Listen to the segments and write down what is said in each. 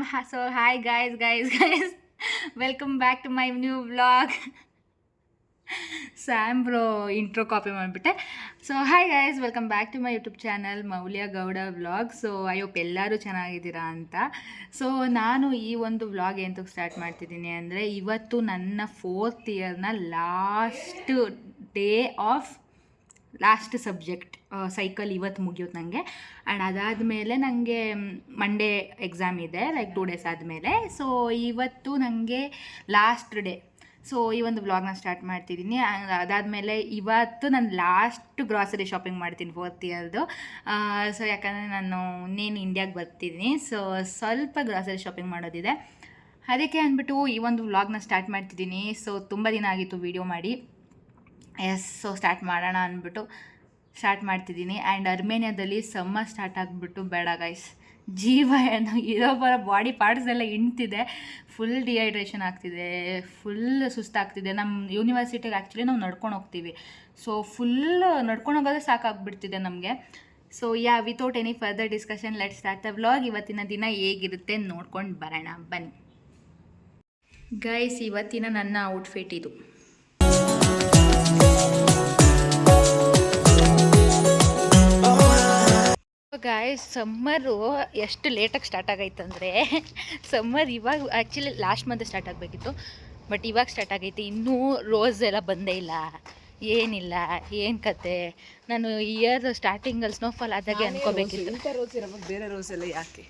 So hi guys, welcome back to my new vlog. Sam bro intro copy ಮಾಡಿಬಿಟ್ಟೆ. So hi guys, welcome back to my YouTube channel Moulya Gowda vlog. So I hope ಎಲ್ಲರೂ ಚೆನ್ನಾಗಿದ್ದೀರಾ ಅಂತ. So ನಾನು ಈ ಒಂದು vlog ಎಂತಕ್ಕೆ start ಮಾಡ್ತಿದ್ದೀನಿ ಅಂದರೆ, ಇವತ್ತು ನನ್ನ 4th ಇಯರ್ನ ಲಾಸ್ಟ್ ಸಬ್ಜೆಕ್ಟ್ ಸೈಕಲ್ ಇವತ್ತು ಮುಗಿಯೋದು ನನಗೆ. ಆ್ಯಂಡ್ ಅದಾದಮೇಲೆ ನನಗೆ ಮಂಡೇ ಎಕ್ಸಾಮ್ ಇದೆ, ಲೈಕ್ 2 days ಆದಮೇಲೆ. ಸೊ ಇವತ್ತು ನನಗೆ ಲಾಸ್ಟ್ ಡೇ. ಸೊ ಈ ಒಂದು ವ್ಲಾಗ್ನ ಸ್ಟಾರ್ಟ್ ಮಾಡ್ತಿದ್ದೀನಿ. ಅದಾದಮೇಲೆ ಇವತ್ತು ನಾನು ಲಾಸ್ಟ್ ಗ್ರಾಸರಿ ಶಾಪಿಂಗ್ ಮಾಡ್ತೀನಿ 4th ಇಯರ್ದು. ಸೊ ಯಾಕಂದರೆ ನಾನು ಇನ್ನೇನು ಇಂಡಿಯಾಗೆ ಬರ್ತಿದ್ದೀನಿ, ಸೊ ಸ್ವಲ್ಪ ಗ್ರಾಸರಿ ಶಾಪಿಂಗ್ ಮಾಡೋದಿದೆ. ಅದಕ್ಕೆ ಅಂದ್ಬಿಟ್ಟು ಈ ಒಂದು ವ್ಲಾಗ್ನ ಸ್ಟಾರ್ಟ್ ಮಾಡ್ತಿದ್ದೀನಿ. ಸೊ ತುಂಬ ದಿನ ಆಗಿತ್ತು ವೀಡಿಯೋ ಮಾಡಿ. ಸೊ ಸ್ಟಾರ್ಟ್ ಮಾಡೋಣ ಅಂದ್ಬಿಟ್ಟು ಸ್ಟಾರ್ಟ್ ಮಾಡ್ತಿದ್ದೀನಿ. ಆ್ಯಂಡ್ ಅರ್ಮೇನಿಯಾದಲ್ಲಿ ಸಮ್ಮರ್ ಸ್ಟಾರ್ಟ್ ಆಗಿಬಿಟ್ಟು ಬೇಡ ಗೈಸ್, ಜೀವ ಏನು ಇರೋ ಬರೋ ಬಾಡಿ ಪಾರ್ಟ್ಸ್ ಎಲ್ಲ ಇಂತಿದೆ. ಫುಲ್ ಡಿಹೈಡ್ರೇಷನ್ ಆಗ್ತಿದೆ, ಫುಲ್ ಸುಸ್ತಾಗ್ತಿದೆ. ನಮ್ಮ ಯೂನಿವರ್ಸಿಟಿಗೆ ಆ್ಯಕ್ಚುಲಿ ನಾವು ನಡ್ಕೊಂಡು ಹೋಗ್ತೀವಿ. ಸೊ ಫುಲ್ ನಡ್ಕೊಂಡು ಹೋಗೋದೇ ಸಾಕಾಗ್ಬಿಡ್ತಿದೆ ನಮಗೆ. So without any further discussion let's start the vlog. ಇವತ್ತಿನ ದಿನ ಹೇಗಿರುತ್ತೆ ನೋಡ್ಕೊಂಡು ಬರೋಣ ಬನ್ನಿ ಗೈಸ್. ಇವತ್ತಿನ ನನ್ನ ಔಟ್ಫಿಟ್ ಇದು. ಗಾಯ್ಸ್, ಸಮ್ಮರು ಎಷ್ಟು ಲೇಟಾಗಿ ಸ್ಟಾರ್ಟ್ ಆಗೈತಂದರೆ, ಸಮ್ಮರ್ ಇವಾಗ ಆ್ಯಕ್ಚುಲಿ ಲಾಸ್ಟ್ ಮಂತ್ ಸ್ಟಾರ್ಟ್ ಆಗಬೇಕಿತ್ತು, ಬಟ್ ಇವಾಗ ಸ್ಟಾರ್ಟ್ ಆಗೈತಿ. ಇನ್ನೂ ರೋಸ್ ಎಲ್ಲ ಬಂದೇ ಇಲ್ಲ, ಏನಿಲ್ಲ, ಏನು ಕತೆ. ನಾನು ಇಯರ್ ಸ್ಟಾರ್ಟಿಂಗಲ್ಲಿ ಸ್ನೋಫಾಲ್ ಆದಾಗೆ ಅನ್ಕೋಬೇಕಿತ್ತು. ಬೇರೆ ರೋಸ್ ಎಲ್ಲ ಯಾಕೆ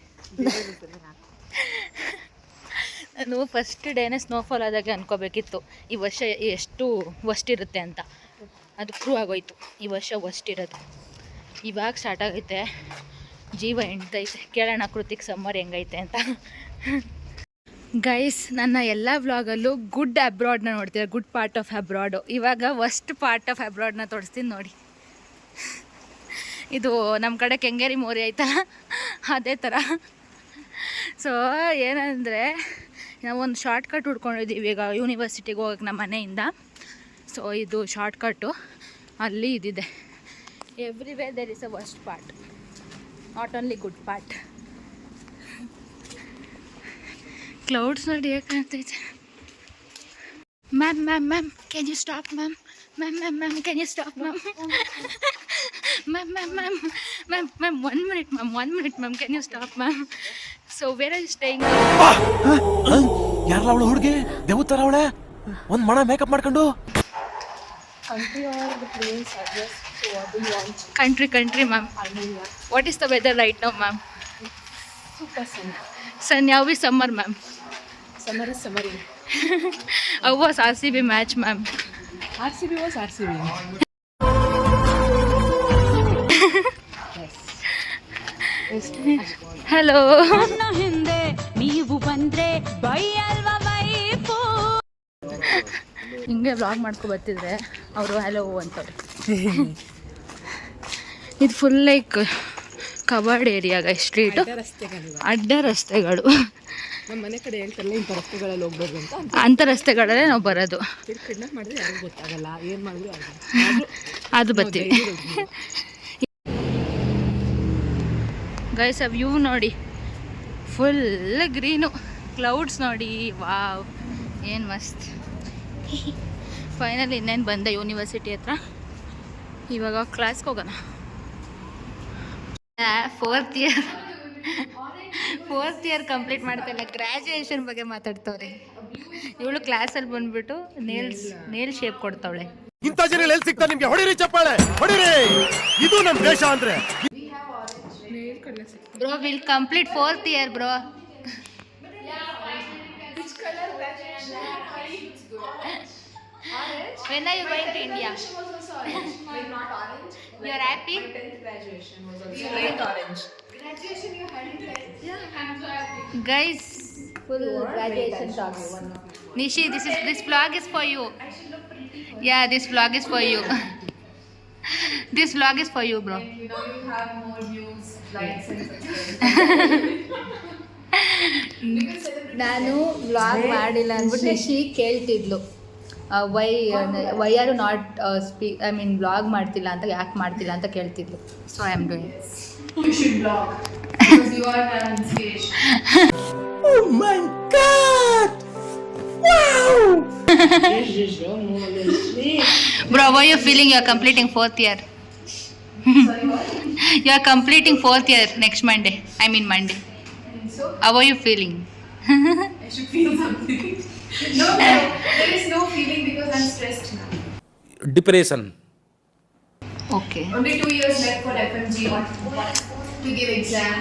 ನಾನು ಫಸ್ಟ್ ಡೇನೇ ಸ್ನೋಫಾಲ್ ಆದಾಗೆ ಅನ್ಕೋಬೇಕಿತ್ತು ಈ ವರ್ಷ ಎಷ್ಟು ವರ್ಸ್ಟ್ ಇರುತ್ತೆ ಅಂತ. ಅದು ಪ್ರೂವ್ ಆಗೋಯ್ತು, ಈ ವರ್ಷ ವರ್ಸ್ಟ್ ಇರೋದು. ಇವಾಗ ಸ್ಟಾರ್ಟ್ ಆಗೈತೆ, ಜೀವ ಎಂಟೈತೆ. ಕೇಳೋಣ ಕೃತಿಕ್ ಸಮ್ಮರ್ ಹೆಂಗೈತೆ ಅಂತ. ಗೈಸ್, ನನ್ನ ಎಲ್ಲ ವ್ಲಾಗಲ್ಲೂ ಗುಡ್ ಅಬ್ರಾಡ್ನ ನೋಡ್ತೀರ, ಗುಡ್ ಪಾರ್ಟ್ ಆಫ್ ಅಬ್ರಾಡು. ಇವಾಗ ವರ್ಸ್ಟ್ ಪಾರ್ಟ್ ಆಫ್ ಅಬ್ರಾಡ್ನ ತೋರಿಸ್ತೀನಿ ನೋಡಿ. ಇದು ನಮ್ಮ ಕಡೆ ಕೆಂಗೇರಿ ಮೋರಿ ಆಯ್ತಲ್ಲ, ಅದೇ ಥರ. ಸೊ ಏನಂದರೆ, ನಾವು ಒಂದು ಶಾರ್ಟ್ಕಟ್ ಹುಡ್ಕೊಂಡಿದ್ದೀವಿ ಈಗ ಯೂನಿವರ್ಸಿಟಿಗೆ ಹೋಗಕ್ಕೆ ನಮ್ಮ ಮನೆಯಿಂದ. ಸೊ ಇದು ಶಾರ್ಟ್ಕಟ್ಟು, ಅಲ್ಲಿ ಇದಿದೆ. Everywhere there is a worst part, not only good part. Clouds ನೋಡಿ ಹೇಗೆ ಕಾಣ್ತೈತೆ. Ma'am can you stop ma'am? Ma'am can you stop ma'am? Ma'am 1 minute ma'am can you stop ma'am? So where are you staying? ಯಾರಲ್ಲ ಅವಳು ಹುಡುಗಿ ದೇವತರ ಅವಳೆ, ಒಂದು ಮಣ makeup ಮಾಡ್ಕೊಂಡು. country or the place address? So what do you want? Country ma'am. What is the weather right now ma'am? Super sun. Sun, how is summer ma'am? Summer is summery. How was RCB match ma'am? RCB was RCB. Yes. Hello. ನನ್ನ ಹಿಂದೆ ನೀವು ಬಂದ್ರೆ ಬೈಯಲ್ವಾ wife. ಹಿಂಗೆ vlog ಮಾಡ್ಕೊ ಬರ್ತಿದ್ರೆ ಅವರು hello ಅಂತವ್ರೆ. ಇದು full like covered ಏರಿಯಾಗ street, ಅಡ್ಡ ರಸ್ತೆಗಳು. ನಮ್ಮ ಮನೆ ಕಡೆ ಹೇಳ್ತಾರಲ್ಲ ಇಂಥ ರಸ್ತೆಗಳಲ್ಲಿ ಹೋಗ್ಬೋದು ಅಂತ, ಅಂಥ ರಸ್ತೆಗಳಲ್ಲೇ ನಾವು ಬರೋದು. ಕಿಡ್ನಾಪ್ ಮಾಡಿದ್ರೆ ಯಾರಿಗೂ ಗೊತ್ತಾಗಲ್ಲ, ಏನು ಮಾಡಿದ್ರು ಅದು ಬರ್ತೀವಿ. ಗೈಸ್, ಆ ವ್ಯೂ ನೋಡಿ, ಫುಲ್ ಗ್ರೀನು, ಕ್ಲೌಡ್ಸ್ ನೋಡಿ, ವಾವ್ ಏನು ಮಸ್ತ್. ಫೈನಲಿ ಇನ್ನೇನು ಬಂದೆ ಯೂನಿವರ್ಸಿಟಿ ಹತ್ರ. ಇವಾಗ ಕ್ಲಾಸ್ಗೆ ಹೋಗೋಣ. 4th ಇಯರ್ ಕಂಪ್ಲೀಟ್ ಮಾಡ್ತಾಯಿಲ್ಲ, ಗ್ರ್ಯಾಜುಯೇಷನ್ ಬಗ್ಗೆ ಮಾತಾಡ್ತವ್ರೆ. ಇವಳು ಕ್ಲಾಸಲ್ಲಿ ಬಂದ್ಬಿಟ್ಟು ನೇಲ್ ಶೇಪ್ ಕೊಡ್ತಾವಳೆ. ಇಂಥ ಜನ ಎಲ್ಲಿ ಸಿಗ್ತಾರೆ ನಿಮ್ಗೆ? ಹೊಡಿರಿ ಚಪ್ಪಾಳೆ, ಹೊಡಿರಿ. ಇದು ನಮ್ಮ ದೇಶ ಅಂದ್ರೆ. Bro will complete 4th year bro. When are you going to India? Like not orange. You are happy? My 10th graduation was also light orange. Graduation you had it like? Yeah, I'm so happy. Guys, full graduation talks. Nishi, this vlog is for you. I should look pretty for Yeah, this vlog is for you. This vlog is for you, bro. you. Now you have more views, likes and subscribes. ನಾನು vlog ಮಾಡಿಲ್ಲ ಅಂದ್ಬಿಟ್ಟು ನಿಶಿ ಕೇಳ್ತಿದ್ಲು, why are not vlog ಮಾಡ್ತಿಲ್ಲ ಅಂತ, ಯಾಕೆ ಮಾಡ್ತಿಲ್ಲ ಅಂತ ಕೇಳ್ತಿದ್ಲು. So I am doing. You should vlog because you are an inspiration. Bro, how are you feeling? You are completing 4th year. You are completing 4th year next Monday. I mean Monday. So How are you feeling? I should feel something. No, there is no feeling because I'm stressed now. Depression. Okay. Only 2 years left for FMG to give exam.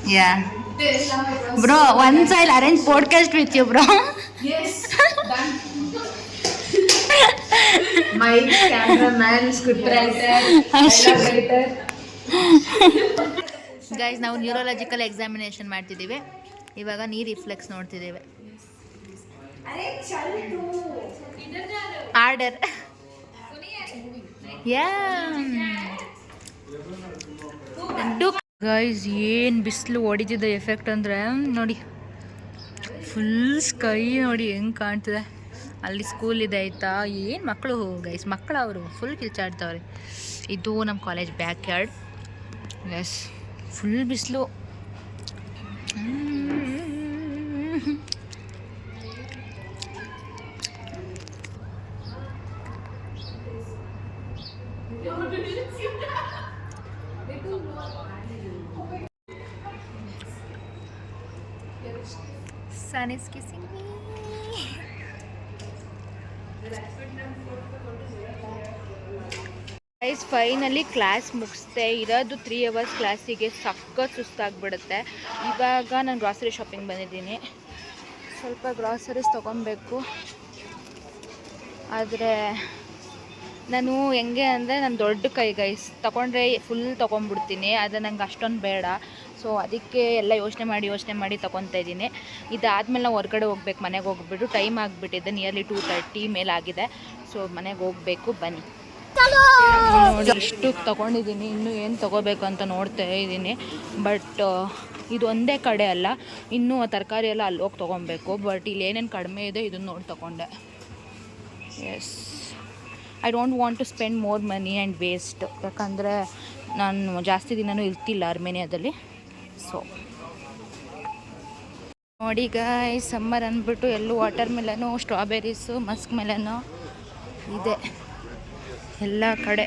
Yeah. This now it was Bro, so once I'll arrange podcast with you, bro. Yes, done. Mike, cameraman, script writer, dialogue writer. Guys ನಾವು neurological examination ಮಾಡ್ತಿದ್ದೀವಿ. ಇವಾಗ ನೀ reflex ನೋಡ್ತಿದ್ದೀವಿ. Order guys ಏನು ಬಿಸಿಲು ಹೊಡಿತಿದ್ದ effect ಅಂದರೆ ನೋಡಿ, full sky ನೋಡಿ ಹೆಂಗೆ ಕಾಣ್ತಿದೆ. ಅಲ್ಲಿ ಸ್ಕೂಲ್ ಇದೆ ಆಯಿತಾ, ಏನು ಮಕ್ಕಳು ಗೈಸ್, ಮಕ್ಕಳು ಅವರು ಫುಲ್ ಕಿರ್ಚಾಡ್ತವ್ರೆ. ಇದು ನಮ್ಮ college backyard. Yes, full ಬಿಸಿಲು. Sun is kissing me. Guys finally class ಮುಗಿಸ್ದೆ. ಇರೋದು 3 hours ಕ್ಲಾಸಿಗೆ. ಸಖತ್ ಸುಸ್ತಾಗ್ಬಿಡುತ್ತೆ. ಇವಾಗ ನಾನು ಗ್ರಾಸರಿ ಶಾಪಿಂಗ್ ಬಂದಿದ್ದೀನಿ. ಸ್ವಲ್ಪ ಗ್ರಾಸರೀಸ್ ತೊಗೊಬೇಕು. ಆದರೆ ನಾನು ಹೆಂಗೆ ಅಂದರೆ ನಾನು ದೊಡ್ಡ ಕೈ ಗೈಸ್, ತೊಗೊಂಡ್ರೆ ಫುಲ್ ತೊಗೊಂಡ್ಬಿಡ್ತೀನಿ. ಆದರೆ ನಂಗೆ ಅಷ್ಟೊಂದು ಬೇಡ. ಸೊ ಅದಕ್ಕೆ ಎಲ್ಲ ಯೋಚನೆ ಮಾಡಿ ತೊಗೊತಾ ಇದ್ದೀನಿ. ಇದಾದಮೇಲೆ ನಾವು ಹೊರಗಡೆ ಹೋಗ್ಬೇಕು. ಮನೆಗೆ ಹೋಗ್ಬಿಟ್ಟು ಟೈಮ್ ಆಗಿಬಿಟ್ಟಿದೆ, ನಿಯರ್ಲಿ 2:30 ಮೇಲಾಗಿದೆ. ಸೊ ಮನೆಗೆ ಹೋಗಬೇಕು, ಬನ್ನಿ. ನೋಡಿ ಇಷ್ಟು ತೊಗೊಂಡಿದ್ದೀನಿ, ಇನ್ನೂ ಏನು ತೊಗೋಬೇಕು ಅಂತ ನೋಡ್ತಾ ಇದ್ದೀನಿ. ಬಟ್ ಇದು ಒಂದೇ ಕಡೆ ಅಲ್ಲ, ಇನ್ನೂ ತರಕಾರಿ ಎಲ್ಲ ಅಲ್ಲಿ ಹೋಗಿ ತೊಗೊಬೇಕು. ಬಟ್ ಇಲ್ಲಿ ಏನೇನು ಕಡಿಮೆ ಇದೆ ಇದನ್ನು ನೋಡಿ ತೊಗೊಂಡೆ. Yes, I don't want to spend more money and waste. ಯಾಕಂದರೆ ನಾನು ಜಾಸ್ತಿ ದಿನವೂ ಇರ್ತಿಲ್ಲ ಅರ್ಮೇನಿಯಾದಲ್ಲಿ. ಸೊ ನೋಡಿ ಗಾಯ್ಸ್, ಸಮ್ಮರ್ ಅಂದ್ಬಿಟ್ಟು ಎಲ್ಲೂ ವಾಟರ್ ಮೆಲನು, ಸ್ಟ್ರಾಬೆರೀಸು, ಮಸ್ಕ್ ಮೆಲನು ಇದೆ ಎಲ್ಲ ಕಡೆ.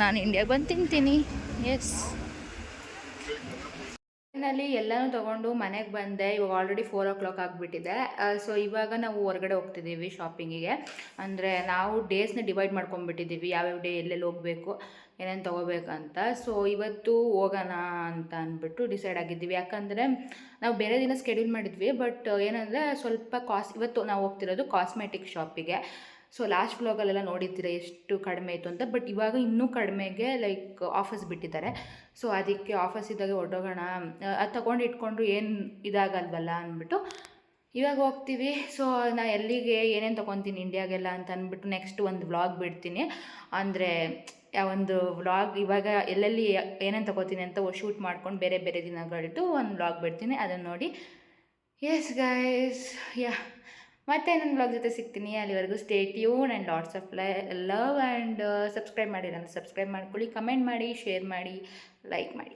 ನಾನು ಇಂಡಿಯಾಗೆ ಬಂದು ತಿಂತೀನಿ. ಎಸ್, ಫೈನಲಿ ಎಲ್ಲನೂ ತೊಗೊಂಡು ಮನೆಗೆ ಬಂದೆ. ಇವಾಗ ಆಲ್ರೆಡಿ 4 o'clock ಆಗಿಬಿಟ್ಟಿದೆ. ಸೊ ಇವಾಗ ನಾವು ಹೊರಗಡೆ ಹೋಗ್ತಿದ್ದೀವಿ ಶಾಪಿಂಗಿಗೆ. ಅಂದರೆ ನಾವು ಡೇಸ್ನ ಡಿವೈಡ್ ಮಾಡ್ಕೊಂಡ್ಬಿಟ್ಟಿದ್ದೀವಿ, ಯಾವ್ಯಾವ ಡೇ ಎಲ್ಲೆಲ್ಲಿ ಹೋಗಬೇಕು, ಏನೇನು ತೊಗೋಬೇಕಂತ. ಸೊ ಇವತ್ತು ಹೋಗೋಣ ಅಂತ ಅಂದ್ಬಿಟ್ಟು ಡಿಸೈಡ್ ಆಗಿದ್ದೀವಿ. ಯಾಕಂದರೆ ನಾವು ಬೇರೆ ದಿನ ಸ್ಕೆಡ್ಯೂಲ್ ಮಾಡಿದ್ವಿ. ಬಟ್ ಏನಂದರೆ ಸ್ವಲ್ಪ ಇವತ್ತು ನಾವು ಹೋಗ್ತಿರೋದು ಕಾಸ್ಮೆಟಿಕ್ ಶಾಪಿಗೆ. ಸೊ ಲಾಸ್ಟ್ ವ್ಲಾಗಲ್ಲೆಲ್ಲ ನೋಡಿರ್ತೀರ ಎಷ್ಟು ಕಡಿಮೆ ಇತ್ತು ಅಂತ. ಬಟ್ ಇವಾಗ ಇನ್ನೂ ಕಡಿಮೆಗೆ ಲೈಕ್ ಆಫರ್ಸ್ ಬಿಟ್ಟಿದ್ದಾರೆ. ಸೊ ಅದಕ್ಕೆ ಆಫರ್ಸ್ ಇದ್ದಾಗ ಹೊರಟೋಗೋಣ, ಅದು ತೊಗೊಂಡು ಇಟ್ಕೊಂಡ್ರು ಏನು ಇದಾಗಲ್ವಲ್ಲ ಅಂದ್ಬಿಟ್ಟು ಇವಾಗ ಹೋಗ್ತೀವಿ. ಸೊ ನಾನು ಎಲ್ಲಿಗೆ ಏನೇನು ತೊಗೊತೀನಿ ಇಂಡಿಯಾಗೆಲ್ಲ ಅಂತ ಅಂದ್ಬಿಟ್ಟು ನೆಕ್ಸ್ಟ್ ಒಂದು ವ್ಲಾಗ್ ಬಿಡ್ತೀನಿ. ಅಂದರೆ ಒಂದು ವ್ಲಾಗ್ ಇವಾಗ ಎಲ್ಲೆಲ್ಲಿ ಏನೇನು ತೊಗೋತೀನಿ ಅಂತ ಶೂಟ್ ಮಾಡ್ಕೊಂಡು ಬೇರೆ ಬೇರೆ ದಿನಗಳಿದ್ದು ಒಂದು ವ್ಲಾಗ್ ಬಿಡ್ತೀನಿ, ಅದನ್ನು ನೋಡಿ. ಎಸ್ ಗೈಸ್, ಮತ್ತೆ ನನ್ನ ವ್ಲಾಗ್ ಜೊತೆ ಸಿಗ್ತೀನಿ. ಅಲ್ಲಿವರೆಗೂ stay tune and lots of love. And subscribe ಮಾಡಿಲ್ಲ ಅಂದರೆ ಸಬ್ಸ್ಕ್ರೈಬ್ ಮಾಡ್ಕೊಳ್ಳಿ, ಕಮೆಂಟ್ ಮಾಡಿ, ಶೇರ್ ಮಾಡಿ, ಲೈಕ್ ಮಾಡಿ.